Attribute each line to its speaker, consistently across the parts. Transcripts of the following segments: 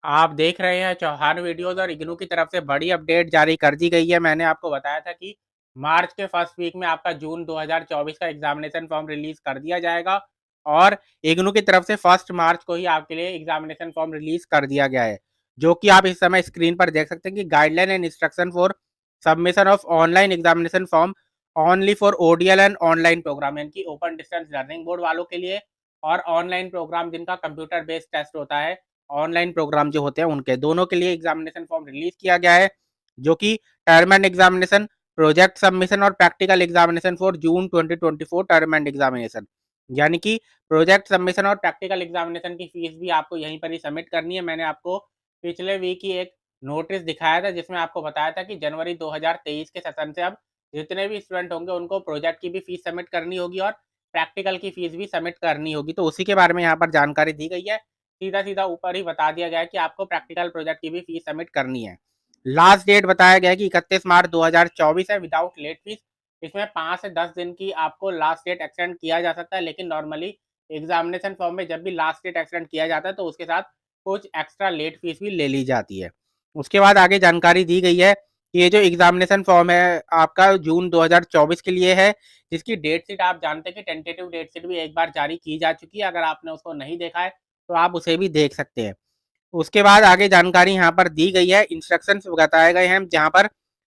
Speaker 1: आप देख रहे हैं चौहान वीडियोस और इग्नू की तरफ से बड़ी अपडेट जारी कर दी गई है। मैंने आपको बताया था कि मार्च के फर्स्ट वीक में आपका जून 2024 का एग्जामिनेशन फॉर्म रिलीज कर दिया जाएगा और इग्नू की तरफ से 1 मार्च को ही आपके लिए एग्जामिनेशन फॉर्म रिलीज कर दिया गया है, जो कि आप इस समय स्क्रीन पर देख सकते हैं कि guideline and instruction for submission of online examination form only for ODL and online program, यानी कि ओपन डिस्टेंस लर्निंग बोर्ड वालों के लिए और ऑनलाइन प्रोग्राम जिनका कंप्यूटर बेस्ड टेस्ट होता है, ऑनलाइन प्रोग्राम जो होते हैं उनके दोनों के लिए एग्जामिनेशन फॉर्म रिलीज किया गया है, जो कि term end examination, project submission और practical examination for June 2024 term end examination, यानी कि प्रोजेक्ट सबमिशन और प्रैक्टिकल एग्जामिनेशन की फीस भी आपको यहीं पर ही सबमिट करनी है। मैंने आपको पिछले वीक ही एक नोटिस दिखाया था जिसमें आपको बताया था कि जनवरी 2023 के सेशन से अब जितने भी स्टूडेंट होंगे उनको प्रोजेक्ट की भी फीस सबमिट करनी होगी और प्रैक्टिकल की फीस भी सबमिट करनी होगी। तो उसी के बारे में यहाँ पर जानकारी दी गई है। सीधा सीधा ऊपर ही बता दिया गया है कि आपको प्रैक्टिकल प्रोजेक्ट की भी फीस सबमिट करनी है। लास्ट डेट बताया गया है कि 31 मार्च 2024 है विदाउट लेट फीस। इसमें 5 से 10 दिन की आपको लास्ट डेट एक्सटेंड किया जा सकता है, लेकिन नॉर्मली एग्जामिनेशन फॉर्म में जब भी लास्ट डेट एक्सटेंड किया जाता है तो उसके साथ कुछ एक्स्ट्रा लेट फीस भी ले ली जाती है। उसके बाद आगे जानकारी दी गई है कि ये जो एग्जामिनेशन फॉर्म है आपका जून 2024 के लिए है, जिसकी डेट शीट आप जानते हैं कि टेंटेटिव डेट शीट भी एक बार जारी की जा चुकी है। अगर आपने उसको नहीं देखा है तो आप उसे भी देख सकते हैं। उसके बाद आगे जानकारी यहाँ पर दी गई है, इंस्ट्रक्शंस बताए गए हैं जहाँ पर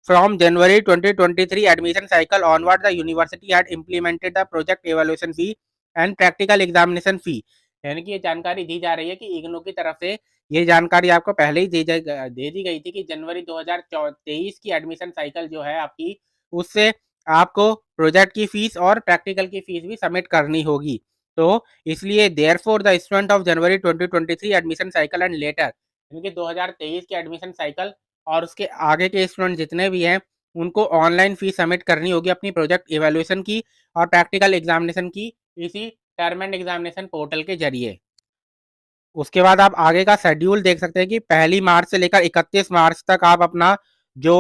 Speaker 1: from January 2023 admission cycle onward the university had implemented the project evaluation fee and practical examination फी, यानी कि ये जानकारी दी जा रही है कि इग्नू की तरफ से ये जानकारी आपको पहले ही दे दी गई थी कि जनवरी 2023 की एडमिशन साइकिल जो है आपकी, उससे आपको प्रोजेक्ट की फीस और प्रैक्टिकल की फीस भी सबमिट करनी होगी। तो इसलिए therefore the student of January 2023 admission cycle and later, यानी 2023 के एडमिशन साइकिल और उसके आगे के स्टूडेंट जितने भी हैं उनको ऑनलाइन फीस सबमिट करनी होगी अपनी प्रोजेक्ट इवेल्युएशन की और प्रैक्टिकल एग्जामिनेशन की इसी टर्म एंड एग्जामिनेशन पोर्टल के जरिए। उसके बाद आप आगे का शेड्यूल देख सकते हैं कि 1 मार्च से लेकर 31 मार्च तक आप जो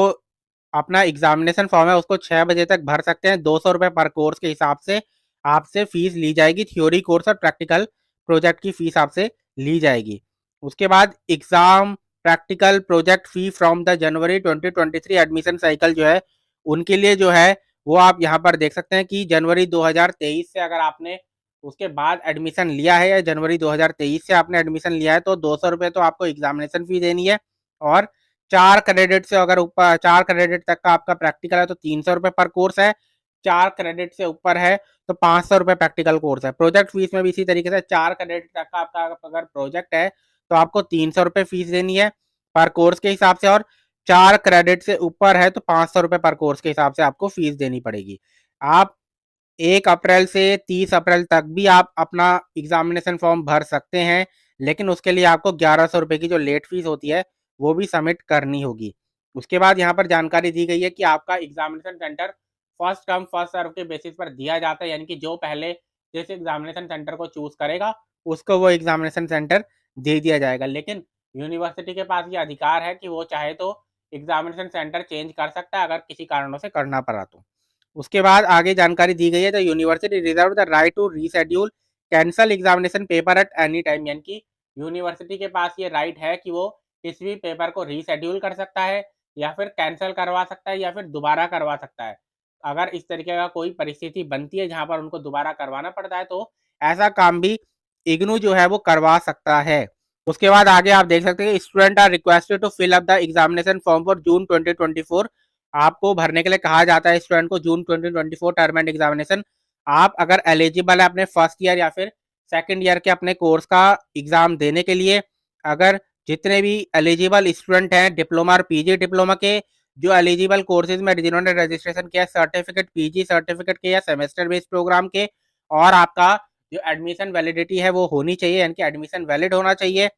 Speaker 1: अपना एग्जामिनेशन फॉर्म है उसको 6 बजे तक भर सकते हैं। 200 रुपये पर कोर्स के हिसाब से आपसे फीस ली जाएगी, थ्योरी कोर्स और प्रैक्टिकल प्रोजेक्ट की फीस आपसे ली जाएगी। उसके बाद exam practical project fee from the January 2023 admission cycle जो है उनके लिए जो है वो आप यहाँ पर देख सकते हैं कि जनवरी 2023 से अगर आपने उसके बाद एडमिशन लिया है या जनवरी 2023 से आपने एडमिशन लिया है तो 200 रुपये तो आपको एग्जामिनेशन फी देनी है और 4 क्रेडिट से अगर ऊपर 4 क्रेडिट तक का आपका प्रैक्टिकल है तो 300 रुपये पर कोर्स है। 4 क्रेडिट से ऊपर है तो 500 रुपये प्रैक्टिकल कोर्स है। प्रोजेक्ट फीस में भी इसी तरीके से 4 क्रेडिट तक का आपका अगर प्रोजेक्ट है तो आपको 300 रुपये फीस देनी है पर कोर्स के हिसाब से, और 4 क्रेडिट से ऊपर है तो 500 रुपये पर कोर्स के हिसाब से आपको फीस देनी पड़ेगी। आप 1 अप्रैल से 30 अप्रैल तक भी आप अपना एग्जामिनेशन फॉर्म भर सकते हैं, लेकिन उसके लिए आपको 1100 रुपये की जो लेट फीस होती है वो भी सबमिट करनी होगी। उसके बाद यहाँ पर जानकारी दी गई है कि आपका examination centre first come first serve के बेसिस पर दिया जाता है, यानी कि जो पहले जिस एग्जामिनेशन सेंटर को चूज करेगा उसको वो एग्जामिनेशन सेंटर दे दिया जाएगा। लेकिन यूनिवर्सिटी के पास ये अधिकार है कि वो चाहे तो एग्जामिनेशन सेंटर चेंज कर सकता है अगर किसी कारणों से करना पड़ा तो। उसके बाद आगे जानकारी दी गई है, the university reserve the right to reschedule cancel examination paper at any time, यानी कि यूनिवर्सिटी के पास ये राइट है कि वो किसी भी पेपर को रीशेड्यूल कर सकता है या फिर कैंसिल करवा सकता है या फिर दोबारा करवा सकता है। अगर इस तरीके का कोई परिस्थिति बनती है जहां पर उनको दोबारा करवाना पड़ता है तो ऐसा काम भी इग्नू जो है वो करवा सकता है। उसके बाद आगे आप देख सकते हैं student are requested to fill up the examination form for June 2024, आपको भरने के लिए कहा जाता है स्टूडेंट को जून 2024 टर्म एंड एग्जामिनेशन। आप अगर एलिजिबल है अपने फर्स्ट ईयर या फिर सेकंड ईयर के अपने कोर्स का एग्जाम देने के लिए, अगर जितने भी एलिजिबल स्टूडेंट हैं डिप्लोमा और पीजी डिप्लोमा के जो एलिजिबल कोर्सेज में जिन्होंने रजिस्ट्रेशन किया सर्टिफिकेट पीजी सर्टिफिकेट के या सेमेस्टर बेस्ड प्रोग्राम के, और आपका जो एडमिशन वैलिडिटी है वो होनी चाहिए, यानी कि एडमिशन वैलिड होना चाहिए।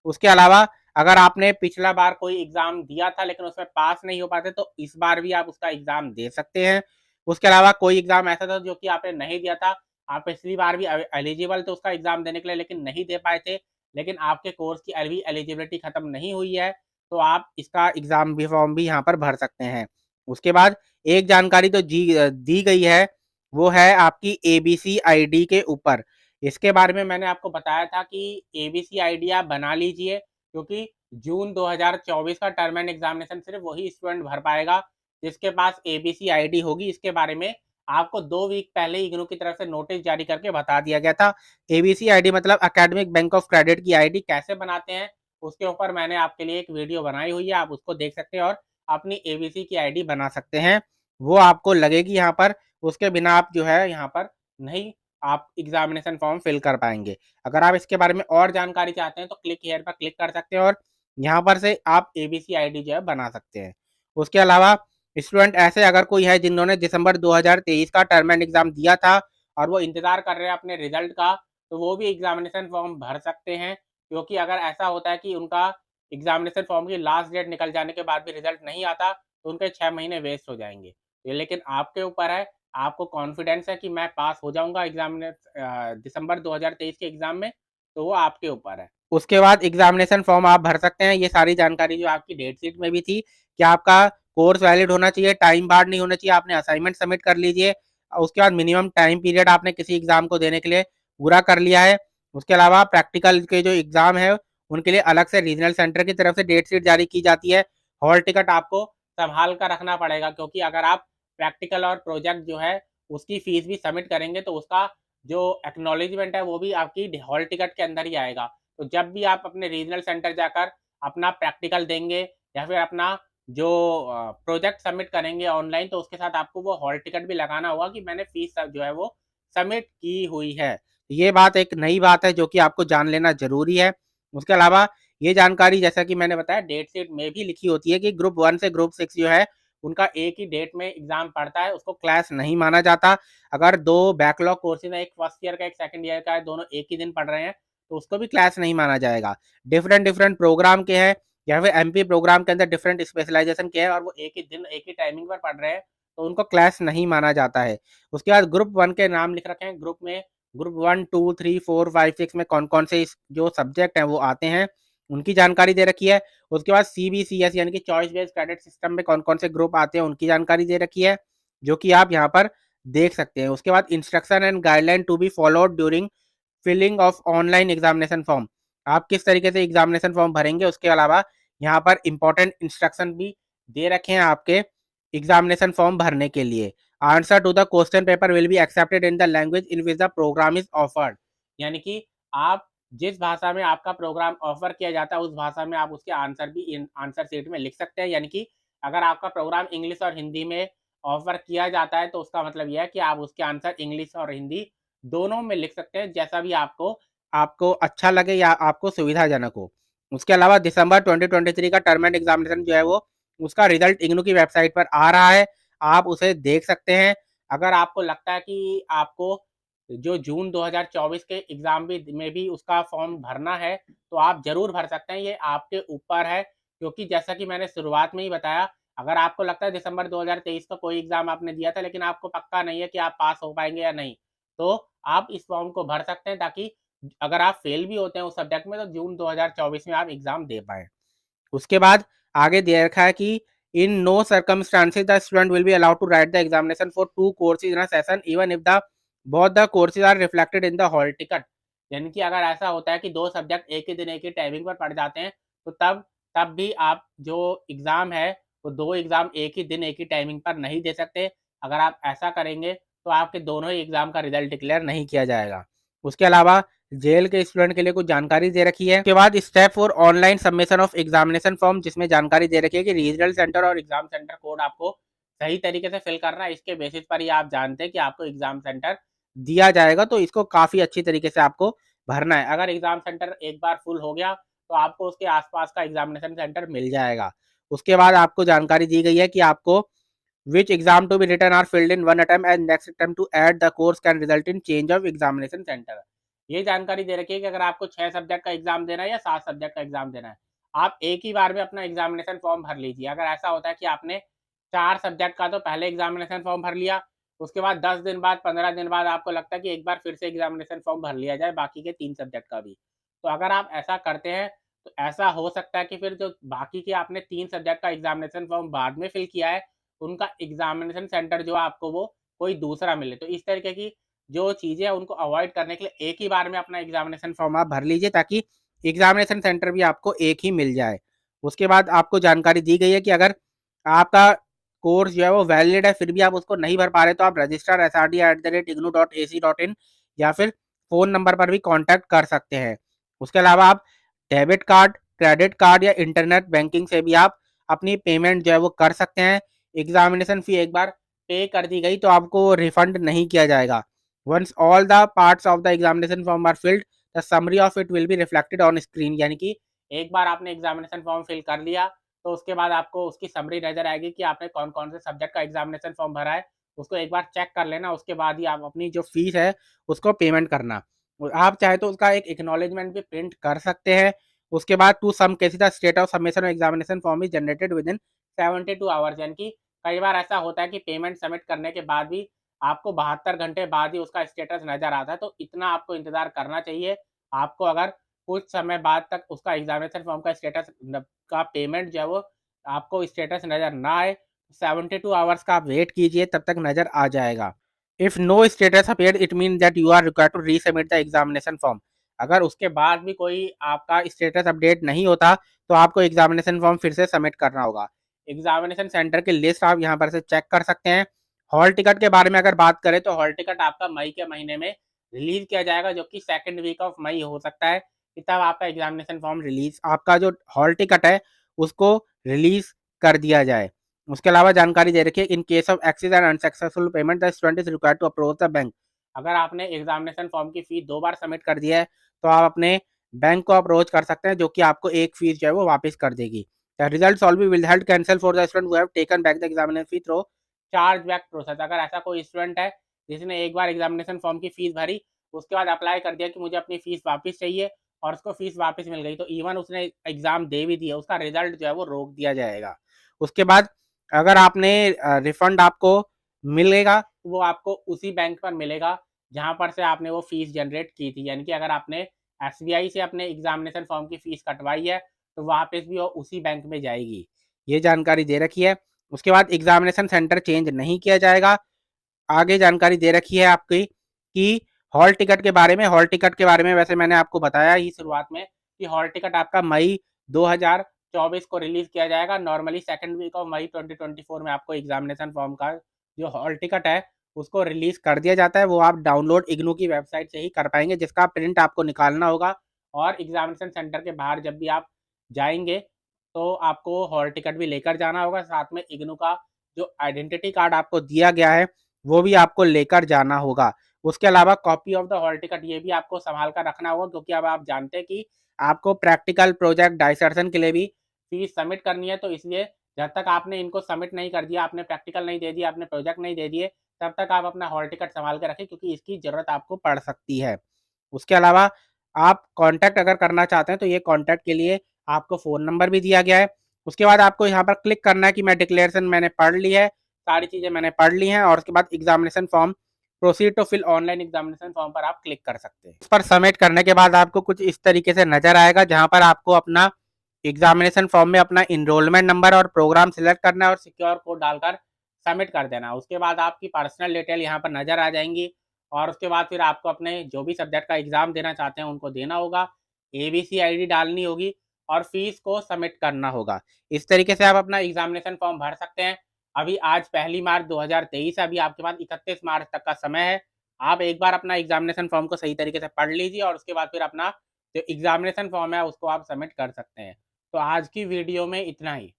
Speaker 1: उसके अलावा अगर आपने पिछला बार कोई एग्जाम दिया था लेकिन उसमें पास नहीं हो पाते तो इस बार भी आप उसका एग्जाम दे सकते हैं। उसके अलावा कोई एग्जाम ऐसा था जो कि आपने नहीं दिया था, आप पिछली बार भी एलिजिबल थे उसका एग्जाम देने के लिए लेकिन नहीं दे पाए थे, लेकिन आपके कोर्स की अभी एलिजिबिलिटी खत्म नहीं हुई है तो आप इसका एग्जाम भी फॉर्म भी यहाँ पर भर सकते हैं। उसके बाद एक जानकारी तो दी गई है, वो है आपकी एबीसी आईडी के ऊपर। इसके बारे में मैंने आपको बताया था कि एबीसी आईडी आप बना लीजिए, क्योंकि जून 2024 का टर्म एंड एग्जामिनेशन सिर्फ वही स्टूडेंट भर पाएगा जिसके पास एबीसी आईडी होगी। इसके बारे में आपको 2 वीक पहले इग्नू की तरफ से नोटिस जारी करके बता दिया गया था। एबीसी आईडी मतलब एकेडमिक बैंक ऑफ क्रेडिट की आईडी कैसे बनाते हैं, उसके ऊपर मैंने आपके लिए एक वीडियो बनाई हुई है, आप उसको देख सकते हैं और अपनी एबीसी की आईडी बना सकते हैं। वो आपको लगेगी यहाँ पर, उसके बिना आप जो है यहाँ पर नहीं आप एग्जामिनेशन फॉर्म फिल कर पाएंगे। अगर आप इसके बारे में और जानकारी चाहते हैं तो क्लिक हियर पर क्लिक कर सकते हैं और यहाँ पर से आप एबीसी आईडी जो है बना सकते हैं। उसके अलावा स्टूडेंट ऐसे अगर कोई है जिन्होंने दिसंबर 2023 का टर्म एंड एग्जाम दिया था और वो इंतजार कर रहे हैं अपने रिजल्ट का, तो वो भी एग्जामिनेशन फॉर्म भर सकते हैं। क्योंकि अगर ऐसा होता है कि उनका एग्जामिनेशन फॉर्म की लास्ट डेट निकल जाने के बाद भी रिजल्ट नहीं आता तो उनके 6 महीने वेस्ट हो जाएंगे। ये लेकिन आपके ऊपर है, आपको कॉन्फिडेंस है कि मैं पास हो जाऊंगा दिसंबर 2023 के एग्जाम में, तो वो आपके ऊपर है। उसके बाद एग्जामिनेशन फॉर्म आप भर सकते हैं। ये सारी जानकारी जो आपकी डेट शीट में भी थी कि आपका कोर्स वैलिड होना चाहिए, टाइम बार्ड नहीं होना चाहिए, आपने असाइनमेंट सबमिट कर लीजिए। उसके बाद मिनिमम टाइम पीरियड आपने किसी एग्जाम को देने के लिए पूरा कर लिया है। उसके अलावा प्रैक्टिकल के जो एग्जाम है उनके लिए अलग से रीजनल सेंटर की तरफ से डेट शीट जारी की जाती है। हॉल टिकट आपको संभाल कर रखना पड़ेगा, क्योंकि अगर आप प्रैक्टिकल और प्रोजेक्ट जो है उसकी फीस भी सबमिट करेंगे तो उसका जो एक्नॉलेजमेंट है वो भी आपकी हॉल टिकट के अंदर ही आएगा। तो जब भी आप अपने रीजनल सेंटर जाकर अपना प्रैक्टिकल देंगे या फिर अपना जो प्रोजेक्ट सबमिट करेंगे ऑनलाइन, तो उसके साथ आपको वो हॉल टिकट भी लगाना होगा कि मैंने फीस जो है वो सबमिट की हुई है। ये बात एक नई बात है जो कि आपको जान लेना जरूरी है। उसके अलावा ये जानकारी जैसा कि मैंने बताया डेट शीट में भी लिखी होती है कि ग्रुप 1 से ग्रुप 6 जो है उनका एक ही डेट में एग्जाम पड़ता है, उसको क्लास नहीं माना जाता। अगर 2 बैकलॉग कोर्सेज है, एक फर्स्ट ईयर का एक सेकंड ईयर का है, दोनों एक ही दिन पढ़ रहे हैं तो उसको भी क्लास नहीं माना जाएगा। डिफरेंट डिफरेंट प्रोग्राम के हैं या फिर एमपी प्रोग्राम के अंदर डिफरेंट स्पेशलाइजेशन के हैं और वो एक ही दिन एक ही टाइमिंग पर पढ़ रहे हैं तो उनको क्लास नहीं माना जाता है। उसके बाद ग्रुप 1 के नाम लिख रखे हैं, ग्रुप में ग्रुप 1 2 3 4 5 6 में कौन कौन से जो सब्जेक्ट हैं वो आते हैं उनकी जानकारी दे रखी है। उसके बाद सीबीसीएस यानी कि चॉइस बेस्ड क्रेडिट सिस्टम में कौन कौन से ग्रुप आते हैं उनकी जानकारी दे रखी है, जो कि आप यहाँ पर देख सकते हैं। उसके बाद instruction and guideline to be followed during filling of online examination form, आप किस तरीके से एग्जामिनेशन फॉर्म भरेंगे। उसके अलावा यहाँ पर इंपॉर्टेंट इंस्ट्रक्शन भी दे रखे हैं आपके एग्जामिनेशन फॉर्म भरने के लिए। Answer to the question paper will be accepted in the language in which the program is offered, यानी कि आप जिस भाषा में आपका प्रोग्राम ऑफर किया जाता है उस भाषा में आप उसके आंसर भी इन आंसर शीट में लिख सकते हैं। यानी कि अगर आपका प्रोग्राम इंग्लिश और हिंदी में ऑफर किया जाता है तो उसका मतलब यह है कि आप उसके आंसर इंग्लिश और हिंदी दोनों में लिख सकते हैं, जैसा भी आपको आपको अच्छा लगे या आपको सुविधाजनक हो। उसके अलावा दिसंबर 2023 का टर्म एंड एग्जामिनेशन जो है वो उसका रिजल्ट इग्नू की वेबसाइट पर आ रहा है, आप उसे देख सकते हैं। अगर आपको लगता है कि आपको जो जून 2024 के एग्जाम भी में भी उसका फॉर्म भरना है तो आप जरूर भर सकते हैं, ये आपके ऊपर है। क्योंकि जैसा कि मैंने शुरुआत में ही बताया, अगर आपको लगता है दिसंबर 2023 का कोई एग्जाम आपने दिया था लेकिन आपको पक्का नहीं है कि आप पास हो पाएंगे या नहीं, तो आप इस फॉर्म को भर सकते हैं ताकि अगर आप फेल भी होते हैं उस सब्जेक्ट में तो जून 2024 में आप एग्जाम दे पाए। उसके बाद आगे दे रखा है कि in no circumstances the student will be allowed to write the examination for 2 courses in a session even if the both the courses are reflected in the hall ticket, यानी कि अगर ऐसा होता है कि 2 सब्जेक्ट एक ही दिन एक ही टाइमिंग पर पढ़ जाते हैं तो तब तब भी आप जो एग्जाम है वो 2 एग्जाम एक ही दिन एक ही टाइमिंग पर नहीं दे सकते। अगर आप ऐसा करेंगे तो आपके दोनों ही एग्जाम का रिजल्ट डिक्लेयर नहीं किया जाएगा। उसके अलावा जेल के स्टूडेंट के लिए कुछ जानकारी दे रखी है। उसके बाद step 4 online submission of examination form, जिसमें जानकारी दे रखी है कि रीजनल सेंटर और एग्जाम सेंटर कोड आपको सही तरीके से फिल करना है। इसके बेसिस पर ही आप जानते हैं कि आपको एग्जाम सेंटर दिया जाएगा, तो इसको काफी अच्छी तरीके से आपको भरना है। अगर एग्जाम सेंटर एक बार फुल हो गया तो आपको उसके आसपास का एग्जामिनेशन सेंटर मिल जाएगा। उसके बाद आपको जानकारी दी गई है कि आपको which exam to be written are filled in one attempt and next attempt to add the course can result in change of examination center। ये जानकारी दे रखी है कि अगर आपको 6 सब्जेक्ट का एग्जाम देना है या 7 सब्जेक्ट का एग्जाम देना है, आप एक ही बार में अपना एग्जामिनेशन फॉर्म भर लीजिए। अगर ऐसा होता है कि आपने 4 सब्जेक्ट का तो पहले एग्जामिनेशन फॉर्म भर लिया, उसके बाद 10 दिन बाद 15 दिन बाद आपको लगता है कि एक बार फिर से एग्जामिनेशन फॉर्म भर लिया जाए बाकी के 3 सब्जेक्ट का भी। तो अगर आप ऐसा करते हैं तो ऐसा हो सकता है कि फिर जो बाकी के आपने 3 सब्जेक्ट का एग्जामिनेशन फॉर्म बाद में फिल किया है उनका एग्जामिनेशन सेंटर जो आपको वो कोई दूसरा मिले। तो इस तरीके की जो चीज़ें हैं उनको अवॉइड करने के लिए एक ही बार में अपना एग्जामिनेशन फॉर्म आप भर लीजिए ताकि एग्जामिनेशन सेंटर भी आपको एक ही मिल जाए। उसके बाद आपको जानकारी दी गई है कि अगर आपका कोर्स जो है वो वैलिड है फिर भी आप उसको नहीं भर पा रहे तो आप register@ignou.ac.in या फिर फ़ोन नंबर पर भी कॉन्टैक्ट कर सकते हैं। उसके अलावा आप डेबिट कार्ड, क्रेडिट कार्ड या इंटरनेट बैंकिंग से भी आप अपनी पेमेंट जो है वो कर सकते हैं। एग्जामिनेशन फ़ी एक बार पे कर दी गई तो आपको रिफंड नहीं किया जाएगा। Once all the parts of the examination form are filled the summary of it will be reflected on screen, यानी कि एक बार आपने एग्जामिनेशन फॉर्म फिल कर लिया तो उसके बाद आपको उसकी समरी नजर आएगी कि आपने कौन कौन से सब्जेक्ट का एग्जामिनेशन फॉर्म भरा है। उसको एक बार चेक कर लेना, उसके बाद ही आप अपनी जो फीस है उसको पेमेंट करना। आप चाहे तो उसका एक एक्नॉलेजमेंट भी प्रिंट कर सकते हैं। उसके बाद to some cases the state of submission of examination form is generated within 72 hours, यानी कि कई बार ऐसा होता है कि पेमेंट सबमिट करने के बाद भी आपको 72 घंटे बाद ही उसका स्टेटस नजर आता है, तो इतना आपको इंतजार करना चाहिए। आपको अगर कुछ समय बाद तक उसका एग्जामिनेशन फॉर्म का स्टेटस का पेमेंट जो है वो आपको स्टेटस नजर ना आए, 72 आवर्स का आप वेट कीजिए, तब तक नजर आ जाएगा। If no status appear it mean that you are required to resubmit the examination form. अगर उसके बाद भी कोई आपका स्टेटस अपडेट नहीं होता तो आपको एग्जामिनेशन फॉर्म फिर से सबमिट करना होगा। एग्जामिनेशन सेंटर की लिस्ट आप यहाँ पर से चेक कर सकते हैं। हॉल टिकट के बारे में अगर बात करें तो हॉल टिकट आपका मई के महीने में रिलीज किया जाएगा, जो कि सेकंड वीक ऑफ मई हो सकता है कि तब आपका एग्जामिनेशन फॉर्म रिलीज, आपका जो हॉल टिकट है उसको रिलीज कर दिया जाए। उसके अलावा जानकारी दे रखी है in case of excess and unsuccessful payment the student is required to approach the bank. अगर आपने एग्जामिनेशन फॉर्म की फीस 2 बार सबमिट कर दिया है तो आप अपने बैंक को अप्रोच कर सकते हैं, जो कि आपको एक फीस जो है वो वापस कर देगी। The result all B will held cancel for the student who have taken back the examination fee through charge back process. अगर ऐसा कोई स्टूडेंट है जिसने एक बार एग्जामिनेशन फॉर्म की फीस भरी, उसके बाद अप्लाई कर दिया कि मुझे अपनी फीस वापस चाहिए और उसको फीस वापस मिल गई, तो इवन उसने एग्जाम दे भी दिया, उसका रिजल्ट जो है वो रोक दिया जाएगा। उसके बाद अगर आपने रिफंड आपको मिलेगा तो वो आपको उसी बैंक पर मिलेगा जहां पर से आपने वो फीस जनरेट की थी, यानी कि अगर आपने एसबीआई से अपने एग्जामिनेशन फॉर्म की फीस कटवाई है तो वापस भी वो उसी बैंक में जाएगी। ये जानकारी दे रखी है। उसके बाद एग्जामिनेशन सेंटर चेंज नहीं किया जाएगा। आगे जानकारी दे रखी है आपकी कि हॉल टिकट के बारे में। हॉल टिकट के बारे में वैसे मैंने आपको बताया ही शुरुआत में कि हॉल टिकट आपका मई 2024 को रिलीज किया जाएगा। Normally second week of May 2024 में आपको एग्जामिनेशन फॉर्म का जो हॉल टिकट है उसको रिलीज कर दिया जाता है। वो आप डाउनलोड इग्नू की वेबसाइट से ही कर पाएंगे, जिसका प्रिंट आपको निकालना होगा और एग्जामिनेशन सेंटर के बाहर जब भी आप जाएंगे तो आपको हॉल टिकट भी लेकर जाना होगा। साथ में इग्नू का जो आइडेंटिटी कार्ड आपको दिया गया है वो भी आपको लेकर जाना होगा। उसके अलावा copy of the hall ticket ये भी आपको संभाल कर रखना होगा, क्योंकि अब आप जानते हैं कि आपको प्रैक्टिकल प्रोजेक्ट डाइसर्शन के लिए भी फीस सबमिट करनी है, तो इसलिए जब तक आपने इनको सबमिट नहीं कर दिया, आपने प्रैक्टिकल नहीं दे दिया, आपने प्रोजेक्ट नहीं दे दिए, तब तक आप अपना हॉल टिकट संभाल के रखें, क्योंकि इसकी ज़रूरत आपको पड़ सकती है। उसके अलावा आप कॉन्टैक्ट अगर करना चाहते हैं तो ये कॉन्टैक्ट के लिए आपको फ़ोन नंबर भी दिया गया है। उसके बाद आपको यहाँ पर क्लिक करना है कि मैं डिक्लेरेशन मैंने पढ़ ली है, सारी चीज़ें मैंने पढ़ ली हैं, और उसके बाद examination form proceed to fill online examination form पर आप क्लिक कर सकते हैं। इस पर सबमिट करने के बाद आपको कुछ इस तरीके से नजर आएगा, जहां पर आपको अपना एग्जामिनेशन फॉर्म में अपना इनरोलमेंट नंबर और प्रोग्राम सिलेक्ट करना है और सिक्योर कोड डालकर सबमिट कर देना। उसके बाद आपकी पर्सनल डिटेल यहाँ पर नजर आ जाएंगी और उसके बाद फिर आपको अपने जो भी सब्जेक्ट का एग्जाम देना चाहते हैं उनको देना होगा, ABC ID डालनी होगी और फीस को सबमिट करना होगा। इस तरीके से आप अपना एग्जामिनेशन फॉर्म भर सकते हैं। अभी आज 1 मार्च 2023 है, अभी आपके पास 31 मार्च तक का समय है। आप एक बार अपना एग्जामिनेशन फॉर्म को सही तरीके से पढ़ लीजिए और उसके बाद फिर अपना जो एग्जामिनेशन फॉर्म है उसको आप सबमिट कर सकते हैं। तो आज की वीडियो में इतना ही।